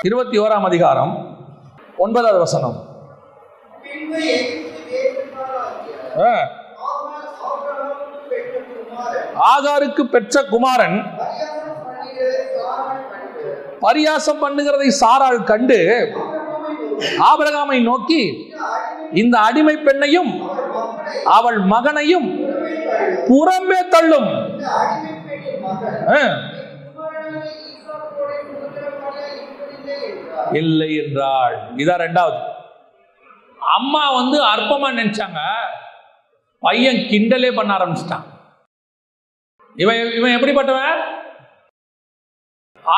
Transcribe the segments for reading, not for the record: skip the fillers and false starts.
21ஆம் அதிகாரம் 9வது வசனம். ஆகாருக்கு பெற்ற குமாரன் பரியாசம் பண்ணுகிறதை சாராள் கண்டு ஆபிரகாமை நோக்கி, இந்த அடிமை பெண்ணையும் அவள் மகனையும் புறம்பே தள்ளும். இல்லை என்றாள். இதான் ரெண்டாவது. அம்மா அற்பமா நினைச்சாங்க, பையன் கிண்டலே பண்ண ஆரம்பிச்சிட்டான். இவன் எப்படிப்பட்டவன்?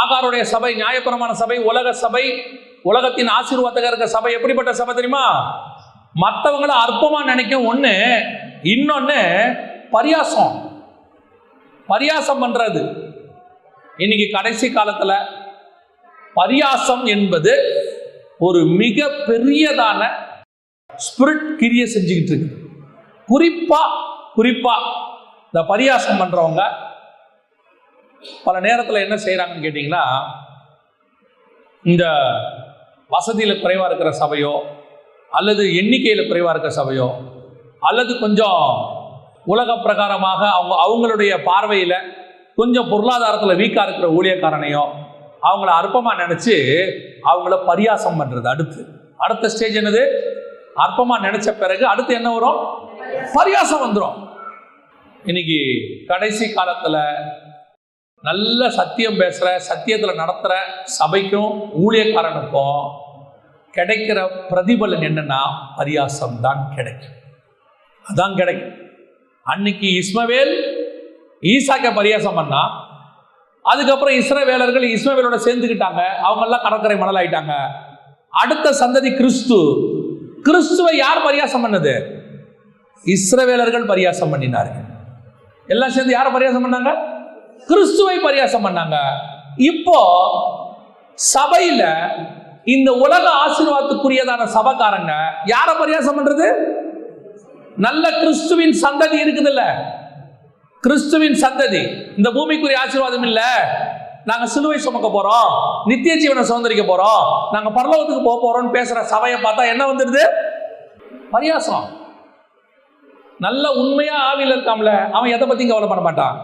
ஆகாருடைய சபை, நியாயப்பிரமாண சபை, உலக சபை, உலகத்தின் ஆசீர்வாதகர் இருக்க சபை எப்படிப்பட்ட சபை தெரியுமா? மற்றவங்களை அற்பமா நினைக்கும் ஒண்ணு, இன்னொன்னு பரியாசம் பண்றது. இன்னைக்கு கடைசி காலத்துல பரியாசம் என்பது ஒரு மிக பெரியதான ஸ்பிரிட் கிரிய செஞ்சுக்கிட்டு இருக்கு. குறிப்பா இந்த பரியாசம் பண்றவங்க பல நேரத்தில் என்ன செய்யறாங்கன்னு கேட்டீங்கன்னா, இந்த வசதியில குறைவா இருக்கிற சபையோ அல்லது எண்ணிக்கையில குறைவா இருக்கிற சபையோ அல்லது கொஞ்சம் உலக பிரகாரமாக அவங்களுடைய பார்வையில கொஞ்சம் பொருளாதாரத்தில் வீக்கா இருக்கிற ஊழியக்காரனையோ அவங்கள அற்பமா நினைச்சு அவங்கள பரியாசம் பண்றது. அடுத்த ஸ்டேஜ் என்னது? அற்பமா நினைச்ச பிறகு அடுத்து என்ன வரும்? பரியாசம் வந்துடும். இன்னைக்கு கடைசி காலத்துல நல்ல சத்தியம் பேசுற, சத்தியத்துல நடத்துற சபைக்கும் ஊழியக்காரனுக்கும் கிடைக்கிற பிரதிபலன் என்னன்னா பரியாசம் தான் கிடைக்கும். அதான் கிடைக்கும். அன்னைக்கு இஸ்மவேல் ஈசாக்க பரியாசம் பண்ணா, அதுக்கப்புறம் இஸ்ரவேலர்கள் இஸ்மவேலோட சேர்ந்துக்கிட்டாங்க, அவங்க எல்லாம் கடற்கரை மணல் ஆயிட்டாங்க. அடுத்த சந்ததி கிறிஸ்துவை யார் பரியாசம் பண்ணது? இஸ்ரவேலர்கள் பரியாசம் பண்ணினார்கள். எல்லாம் சேர்ந்து யாரை பரியாசம் பண்ணாங்க? கிறிஸ்துவை பரியாசம் பண்ணாங்க. இப்போ சபையில இந்த உலக ஆசீர்வாதத்துக்குரியதான சபைக்காரங்க யாரை பரியாசம் பண்றது? நல்ல கிறிஸ்துவின் சந்ததி இருக்குதுல்ல, கிறிஸ்துவின் சந்ததி. இந்த பூமிக்குரிய ஆசீர்வாதம் இல்ல, நாங்க சிலுவை சுமக்க போறோம், நித்திய ஜீவனை சுதந்திரிக்க போறோம், நாங்க பரலோகத்துக்கு போக போறோம்னு பேசுற சபையை பார்த்தா என்ன வந்துடுது? பரியாசம். நல்ல உண்மையா ஆவியில் இருக்காமல, அவன் எதை பத்தியும் கவலை பண்ண மாட்டான்.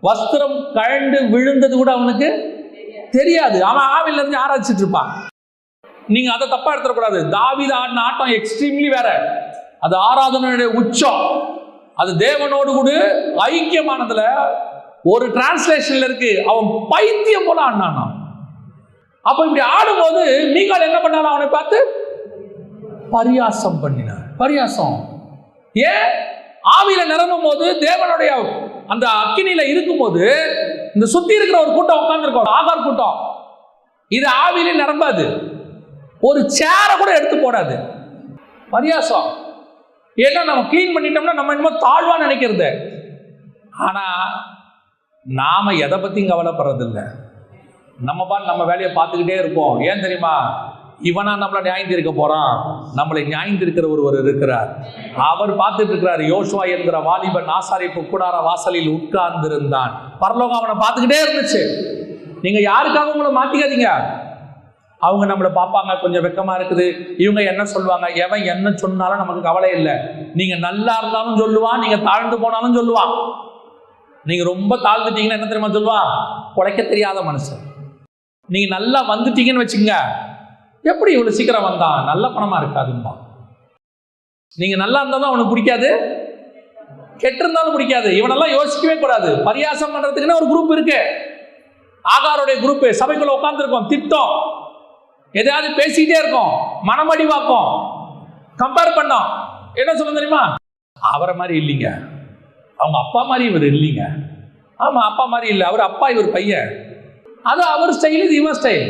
வஸ்திரம் கழண்டு விழுந்தது கூட அவனுக்கு தெரியாது. அவன் ஆவியில் இருந்து ஆராய்ச்சிட்டு இருப்பான். நீங்க அதை தப்பா எடுத்துடக்கூடாது. தாவீது ஆடின ஆட்டம் எக்ஸ்ட்ரீம்லி வேற. அது ஆராதனையுடைய உச்சம். அது தேவனோடு கூட ஐக்கியமானதுல ஒரு டிரான்ஸ்லேஷன்ல இருக்கு, அவன் பைத்தியம் போல ஆடினான். அப்ப இப்படி ஆடும்போது மீகால் என்ன பண்ணாலும் அவனை பார்த்து பரியாசம் பண்ணினார். பரியாசம் ஏன்? ஆவியில நிரம்பும் போது, தேவனுடைய அந்த அக்கினியில இருக்கும் போது, இந்த சுத்தி இருக்கிற ஒரு கூட்டம் உட்கார்ந்து இருக்கும், ஆகார் கூட்டம். இது ஆவியில நிரம்பாது, ஒரு சேரை கூட எடுத்து போடாது. பரியாசம். ஏன்னா நம்ம கிளீன் பண்ணிட்டோம்னா நம்ம என்னமோ தாழ்வா நினைக்கிறது. ஆனா நாம எதை பத்தியும் கவலைப்படுறது இல்லை. நம்ம வேலையை பார்த்துக்கிட்டே இருப்போம். ஏன் தெரியுமா? இவனா நம்மளை நியாயந்திருக்க போறான். நம்மளை நியாயந்திருக்கிற ஒருவர் இருக்கிறார். அவர் பார்த்துட்டு இருக்கிறார். யோசுவா என்கிற வாலிபன் ஆசாரிப்பு கூடார வாசலில் உட்கார்ந்திருந்தான். பரலோகம் அவனை பார்த்துக்கிட்டே இருந்துச்சு. நீங்க யாருக்காக உங்களை மாத்திக்காதீங்க. அவங்க நம்மளை பார்ப்பாங்க, கொஞ்சம் வெக்கமா இருக்குது, இவங்க என்ன சொல்லுவாங்க, எவன் என்ன சொன்னாலும் நமக்கு கவலை இல்லை. நீங்க நல்லா இருந்தாலும் சொல்லுவான், நீங்க தாழ்ந்து போனாலும் சொல்லுவான். நீங்க ரொம்ப தாழ்ந்துட்டீங்கன்னா என்ன தெரியுமா சொல்லுவான்? குலைக்க தெரியாத மனுஷன். நீங்க நல்லா வந்துட்டீங்கன்னு வச்சுக்கோங்க, எப்படி இவ்வளவு சீக்கிரம் வந்தான், நல்ல பணமா இருக்காதும்பா. நீங்க நல்லா இருந்தாலும் அவனுக்கு பிடிக்காது, கெட்டு இருந்தாலும் பிடிக்காது. இவனெல்லாம் யோசிக்கவே கூடாது. பரியாசம் பண்றதுக்குன்னு ஒரு குரூப் இருக்கு. ஆகாருடைய குரூப் சபைக்குள்ள உட்கார்ந்துருக்கோம், திட்டம் எதையாவது பேசிக்கிட்டே இருக்கும், மனமடி வாக்கும், கம்பேர் பண்ணோம். என்ன சொல்ல தெரியுமா? அவரை மாதிரி இல்லைங்க, அவங்க அப்பா மாதிரி இவர் இல்லைங்க. ஆமா, அப்பா மாதிரி இல்லை, அவர் அப்பா இவர் பையன். அது அவர் ஸ்டைல், இது இவன் ஸ்டைல்.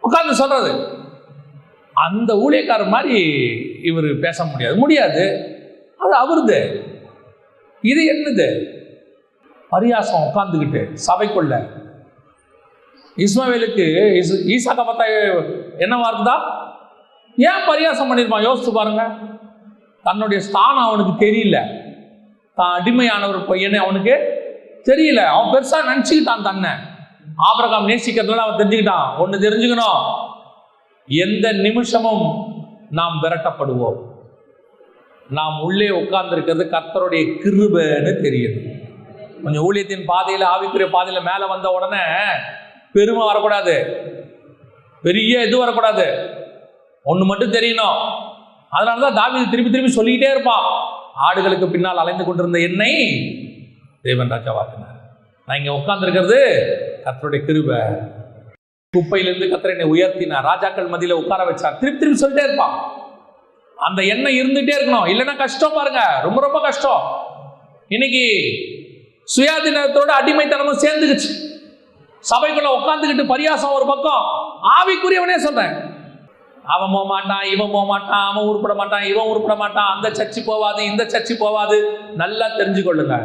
உட்கார்ந்து சொல்றது. அந்த ஊழியக்காரர் மாதிரி இவர் பேச முடியாது. அது அவருது. இது என்னது? பரியாசம். உட்கார்ந்துக்கிட்டு சபைக்குள்ள இஸ்மவேலுக்கு ஈசாக்க பார்த்தா என்னவா இருக்குதா? ஏன் பரியாசம் பண்ணிருப்பான்? யோசிச்சு பாருங்க. தன்னுடைய ஸ்தானம் அவனுக்கு தெரியல, தான் அடிமையான ஒரு பையனை அவனுக்கு தெரியல. அவன் பெருசா நினைச்சுக்கிட்டான் தன்னை. ஆபிரகாம் நேசிக்கிறதுனால அவன் தெரிஞ்சுக்கிட்டான். ஒன்று தெரிஞ்சுக்கணும், எந்த நிமிஷமும் நாம் விரட்டப்படுவோம். நாம் உள்ளே உட்கார்ந்துருக்கிறது கர்த்தருடைய கிருபைன்னு தெரியுது. கொஞ்சம் ஊழியத்தின் பாதையில், ஆவிக்குரிய பாதையில் மேலே வந்த உடனே பெருமை வரக்கூடாது, பெரிய இது வரக்கூடாது. ஒன்று மட்டும் தெரியணும். அதனால தான் தாவீது திருப்பி திருப்பி சொல்லிக்கிட்டே இருப்பான், ஆடுகளுக்கு பின்னால் அலைந்து கொண்டிருந்த என்னை தேவன் ராஜாவாக்கினார். நான் இங்கே உட்கார்ந்துருக்கிறது கர்த்தருடைய கிருபை. குப்பையிலிருந்து கர்த்தர் என்னை உயர்த்தினார், ராஜாக்கள் மத்தியில் உட்கார வச்சார். திருப்பி திருப்பி சொல்லிட்டே இருப்பான். அந்த எண்ணம் இருந்துகிட்டே இருக்கணும். இல்லைன்னா கஷ்டம் பாருங்க, ரொம்ப ரொம்ப கஷ்டம். இன்னைக்கு சுயாதீனத்தோட அடிமைத்தனமும் சேர்ந்துக்குச்சு. சபைக்குள்ள உட்காந்துக்கிட்டு பரியாசம் ஒரு பக்கம், ஆவிக்குரியவனே சொல்றேன், அவன் போக மாட்டான், இவன் போக மாட்டான், அவன் உருப்பட மாட்டான், இவன் உருப்பட மாட்டான், அந்த சர்ச்சு போவாது, இந்த சர்ச்சு போவாது. நல்லா தெரிஞ்சுக்கொள்ளுங்க,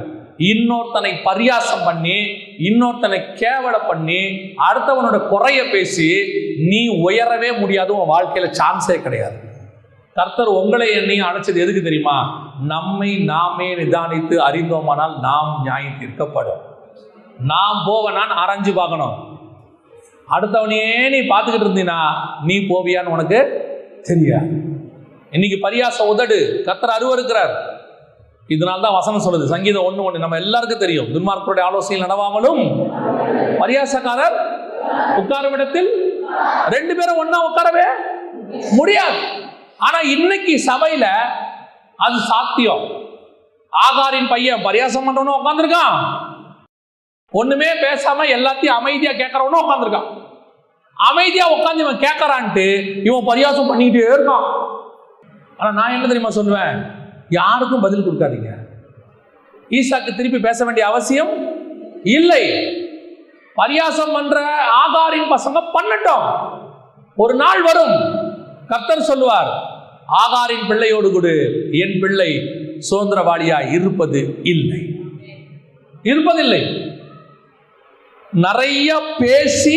இன்னொருத்தனை பரியாசம் பண்ணி, இன்னொருத்தனை கேவல பண்ணி, அடுத்தவனோட குறைய பேசி நீ உயரவே முடியாது. உன் வாழ்க்கையில சான்ஸே கிடையாது. கர்த்தர் உங்களை என்னையும் அழைச்சது எதுக்கு தெரியுமா? நம்மை நாமே நிதானித்து அறிந்தோமானால் நாம் நியாயம் தீர்க்கப்படும். நாம் போவனான்னு ஆராய்ஞ்சு பார்க்கணும். அடுத்தவனையே நீ பார்த்துக்கிட்டு இருந்தீனா நீ போவியான்னு உனக்கு தெரியாது. இன்னைக்கு பரியாசம் உதடு கர்த்தர் அருவருக்கிறார். இதனால தான் வசனம் சொல்லுது, சங்கீதம் 1:1, நம்ம எல்லாருக்கும் தெரியும், துன்மார்க்கருடைய ஆலோசனையில் நடவாமலும் பரியாசக்காரர் உட்காரும் இடத்தில் 2 பேரும் ஒண்ணா உட்காரவே முடியாது. ஆனா இன்னைக்கு சபையில அது சாத்தியம். ஆகாரின் பையன் பரியாசம் பண்றவனும் உட்கார்ந்துருக்கான், ஒண்ணுமே பேசாம எல்லாத்தையும் அமைதியா கேட்கறவனும் உட்கார்ந்துருக்கான். அமைதியா உட்காந்து இவன் கேட்கறான்ட்டு இவன் பரியாசம் பண்ணிக்கிட்டே இருக்கான். ஆனா நான் என்ன தெரியுமா சொல்லுவேன், யாருக்கும் பதில் கொடுக்காதீங்க. ஈசாக்கு திருப்பி பேச வேண்டிய அவசியம் இல்லை. பரியாசம் பண்ற ஆகாரின் பசங்க பண்ணட்டும். ஒரு நாள் வரும், கர்த்தர் சொல்லுவார், ஆகாரின் பிள்ளையோடு கூட என் பிள்ளை சுதந்திரவாளியா இருப்பதில்லை. நிறைய பேசி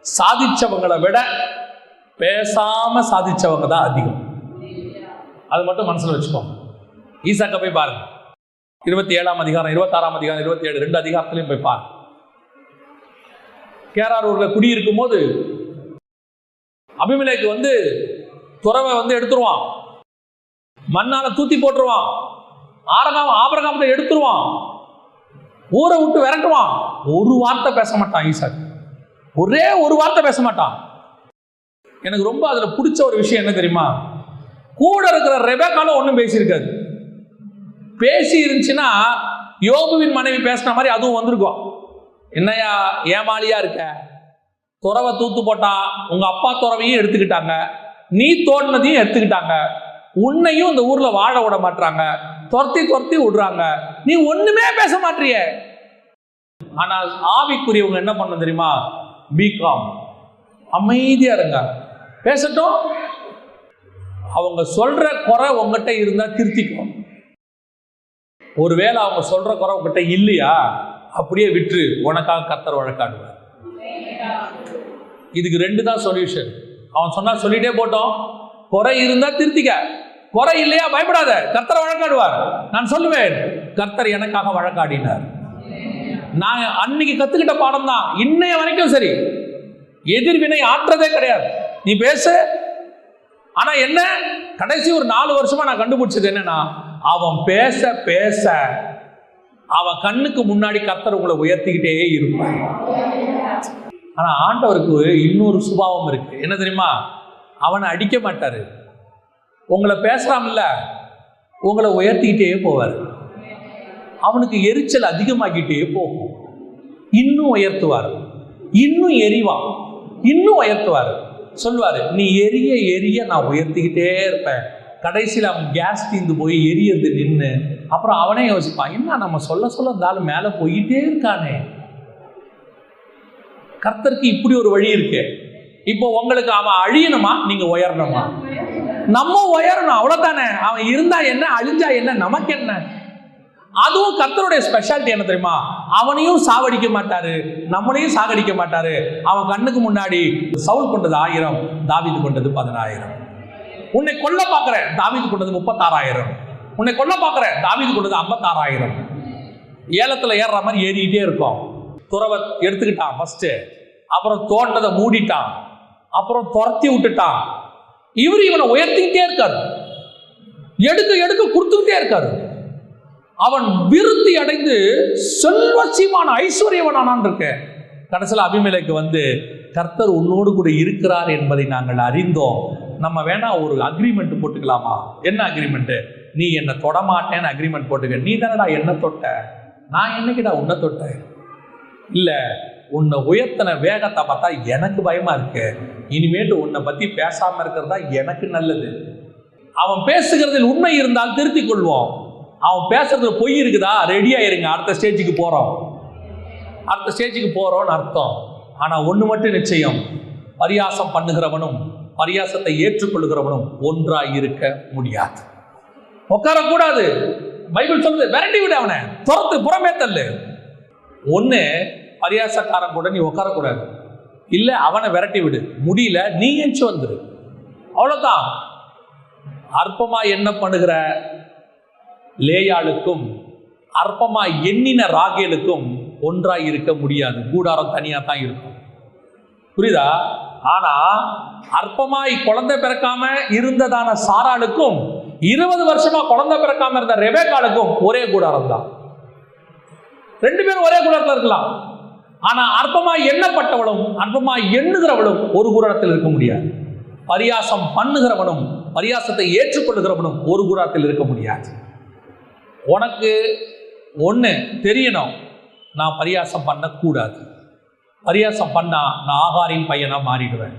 சாதிச்சவங்களை விட பேசாம சாதிச்சவங்க தான் அதிகம். அது மட்டும் மனசுல வச்சுக்கோங்க. ஈசாக்க போய் பாருங்க, 27ஆம் அதிகாரம், 26ஆம் அதிகாரம், 27, 2 அதிகாரத்திலையும் போய் பாருங்க. கேராரூர்ல குடியிருக்கும் போது அபிமெலேக்கு துறவை எடுத்துருவான், மண்ணால தூத்தி போட்டுருவான், ஆபிரகாமத்தை எடுத்துருவான், ஊரை விட்டு விரட்டுவான். ஒரு வார்த்தை பேச மாட்டான் ஈசாக்கு, ஒரே ஒரு வார்த்தை பேச மாட்டான். எனக்கு ரொம்ப அதுல பிடிச்ச ஒரு விஷயம் என்ன தெரியுமா, கூட இருக்கிற ரெபெக்காலும் ஒன்றும் பேசியிருக்காது. பேசி இருந்துச்சுன்னா யோபுவின் மனைவி பேசின மாதிரி அதுவும் வந்திருக்கும். என்னையா ஏமாளியா இருக்க, துறவை தூத்து போட்டான், உங்க அப்பா துறவையும் எடுத்துக்கிட்டாங்க, நீ தோண்டினதையும் எடுத்துக்கிட்டாங்க, உன்னையும் இந்த ஊர்ல வாழ விட மாட்டாங்க, துரத்தி விடுறாங்க, நீ ஒண்ணுமே பேச மாட்டிய. ஆனால் ஆவிக்குரியவங்க என்ன பண்ண தெரியுமா, பிகாம் அமைதியா இருங்க, பேசட்டும். அவங்க சொல்ற குறை உங்ககிட்ட இருந்தா திருத்திக்கும். ஒருவேளை அவங்க சொல்ற குறை உங்ககிட்ட இல்லையா, அப்படியே விட்டு உனக்காக கர்த்தர் வழக்காடுவார். இதுக்கு 2 தான் சொல்யூஷன். அவன் சொன்னா சொல்லிட்டே போட்டோம், குறை இருந்தா திருத்திக்க, குறை இல்லையா பயப்படாத, கர்த்தர் வழக்காடுவார். நான் சொல்லுவேன், கர்த்தர் எனக்காக வழக்காடினார். நான் அன்னைக்கு கத்துக்கிட்ட பாடம் தான் இன்னைய வரைக்கும் சரி. எதிர்வினை ஆற்றதே கிடையாது, நீ பேசு. ஆனா என்ன, கடைசி ஒரு 4 வருஷமா நான் கண்டுபிடிச்சது என்னன்னா, அவன் பேச பேச அவன் கண்ணுக்கு முன்னாடி கர்த்தர் உங்களை உயர்த்திக்கிட்டே இருப்பான். ஆனா ஆண்டவருக்கு இன்னொரு சுபாவம் இருக்கு, என்ன தெரியுமா, அவனை அடிக்க மாட்டாரு, உங்களை பேசுறான்ல உங்களை உயர்த்திக்கிட்டே போவார். அவனுக்கு எரிச்சல் அதிகமாகிட்டே போகும், இன்னும் உயர்த்துவார், இன்னும் எரிவான், இன்னும் உயர்த்துவார். சொல்லுவாரு, நீ எரிய எரிய நான் உயர்த்திக்கிட்டே இருப்பேன். கடைசியில் அவன் கேஸ் தீர்ந்து போய் எரியது நின்று, அப்புறம் அவனே யோசிப்பான், என்ன நம்ம சொல்ல இருந்தாலும் மேலே போயிட்டே இருக்கானே. கர்த்தருக்கு இப்படி ஒரு வழி இருக்கு. இப்போ உங்களுக்கு அவன் அழியணுமா, நீங்க உயரணுமா? நம்ம உயரணும், அவ்வளவுதானே. அவன் இருந்தா என்ன, அழிஞ்சா என்ன, நமக்கு என்ன. அதுவும் கர்த்தருடைய ஸ்பெஷாலிட்டி என்ன தெரியுமா, அவனையும் சாவடிக்க மாட்டாரு, நம்மளையும் சாகடிக்க மாட்டாரு. அவன் கண்ணுக்கு முன்னாடி சவுல் கொண்டது 1000, தாவீது கொண்டது 10000. உன்னை கொல்ல பார்க்கிறேன், தாவீது கொண்டது 36000. உன்னை கொல்ல பார்க்கிறேன், தாவீது கொண்டது 56000. ஏலத்துல ஏறுற மாதிரி ஏறிக்கிட்டே இருக்கும். துறவை எடுத்துக்கிட்டான் ஃபர்ஸ்ட், அப்புறம் தோட்டத்தை மூடிட்டான், அப்புறம் துரத்தி விட்டுட்டான். இவனை உயர்த்திக்கிட்டே இருக்காரு, எடுக்க கொடுத்துக்கிட்டே இருக்காரு. அவன் விருத்தி அடைந்து செல்வசிமான ஐஸ்வர்யவனானான் இருக்க. கடைசியில் அபிமெலேக்கு வந்து கர்த்தர் உன்னோடு கூட இருக்கிறார் என்பதை நாங்கள் அறிந்தோம், நம்ம வேணா ஒரு அக்ரிமெண்ட் போட்டுக்கலாமா? என்ன அக்ரிமெண்ட்? நீ என்னை தொடமாட்டேன்னு அக்ரிமெண்ட் போட்டுக்க. நீ தானடா என்ன தொட்ட, நான் என்னைக்குடா உன்னை தொட்டேன்? இல்லை, உன்னை உயர்த்தின வேகத்தை பார்த்தா எனக்கு பயமா இருக்கு. இனிமேட்டு உன்னை பத்தி பேசாம இருக்கிறதா எனக்கு நல்லது. அவன் பேசுகிறதில் உண்மை இருந்தால் திருத்திக் கொள்வோம். அவன் பேசுறதுல பொய் இருக்குதா, ரெடியா இருங்க, அடுத்த ஸ்டேஜுக்கு போறோம்னு அர்த்தம். ஆனா ஒண்ணு மட்டும் நிச்சயம், பரியாசம் பண்ணுகிறவனும் பரியாசத்தை ஏற்றுக்கொள்ளுகிறவனும் ஒன்றாய் இருக்க முடியாது. உட்காரக்கூடாது. பைபிள் சொல்லுது, விரட்டி விடு, அவனை துரத்து, புறமே தள்ளு. ஒண்ணு, பரியாசக்காரன் கூட நீ உட்காரக்கூடாது. இல்ல, அவனை விரட்டி விடு. முடியல, நீ எஞ்சி வந்துரு, அவ்வளவுதான். அற்பமா என்ன பண்ணுகிற லேயாளுக்கும் அற்பமா எண்ணின ராகேலுக்கும் ஒன்றாய் இருக்க முடியாது. கூடாரம் தனியா தான் இருக்கும், புரியுதா? ஆனா அற்பமாய் குழந்தை பிறக்காம இருந்ததான சாராளுக்கும் 20 வருஷமா குழந்தை பிறக்காம இருந்த ரெபேக்காளுக்கும் ஒரே கூடாரம் தான். 2 பேரும் ஒரே கூடாரத்தில் இருக்கலாம். ஆனா அற்பமாய் எண்ணப்பட்டவளும் அற்பமாய் எண்ணுகிறவளும் ஒரு கூடாரத்தில் இருக்க முடியாது. பரியாசம் பண்ணுகிறவனும் பரியாசத்தை ஏற்றுக்கொள்ளுகிறவனும் ஒரு கூடாரத்தில் இருக்க முடியாது. உனக்கு ஒண்ணு தெரியணும், நான் பரியாசம் பண்ணக்கூடாது. பரியாசம் பண்ணா நான் ஆகாரின் பையனா மாறிடுவேன்.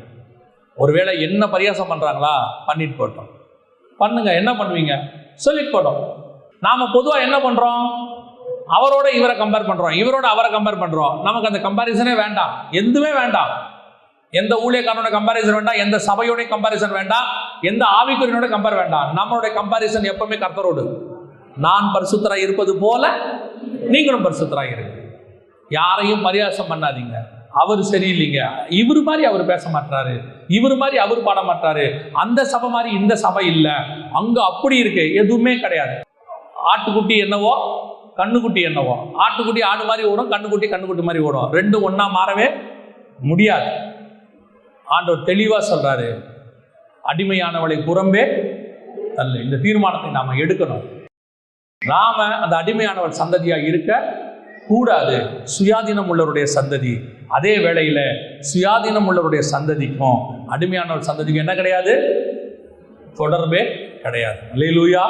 ஒருவேளை என்ன பரியாசம் பண்றாங்களா, பண்ணிட்டு போட்டோம், பண்ணுங்க, என்ன பண்ணுவீங்க சொல்லிட்டு போட்டோம். நாம பொதுவா என்ன பண்றோம், அவரோட இவரை கம்பேர் பண்றோம், இவரோட அவரை கம்பேர் பண்றோம். நமக்கு அந்த கம்பாரிசனே வேண்டாம், எதுவுமே வேண்டாம். எந்த ஊழியக்காரனோட கம்பாரிசன் வேண்டாம், எந்த சபையோட கம்பாரிசன் வேண்டாம், எந்த ஆவிக்குரியனோட கம்பேர் வேண்டாம். நம்மளுடைய கம்பாரிசன் எப்பவுமே கர்த்தரோடு. நான் பரிசுத்தராய் இருப்பது போல நீங்களும் பரிசுத்தராய் இருங்க. யாரையும் பரியாசம் பண்ணாதீங்க. அவர் சரியில்லைங்க, இவர் மாதிரி அவர் பேச மாட்டாரு, இவர் மாதிரி அவர் பாட மாட்டாரு, அந்த சபை மாதிரி இந்த சபை இல்லை, அங்க அப்படி இருக்கு, எதுவுமே கிடையாது. ஆட்டுக்குட்டி என்னவோ கண்ணுக்குட்டி என்னவோ, ஆட்டுக்குட்டி ஆடு மாதிரி ஓடும், கண்ணுக்குட்டி மாதிரி ஓடும். ரெண்டும் ஒன்னா மாறவே முடியாது. ஆண்டவர் தெளிவா சொல்றாரு, அடிமையானவளை புறம்பே தள்ளு. இந்த தீர்மானத்தை நாம எடுக்கணும். நாம அந்த அடிமையானவள் சந்ததியா இருக்க கூடாது, சுயாதீனம் உள்ளவருடைய சந்ததி. அதே வேளையில சுயாதீனம் உள்ளவருடைய சந்ததிக்கும் அடிமையானவள் சந்ததிக்கும் என்ன கிடையாது, தொடர்பே கிடையாது. அல்லேலூயா.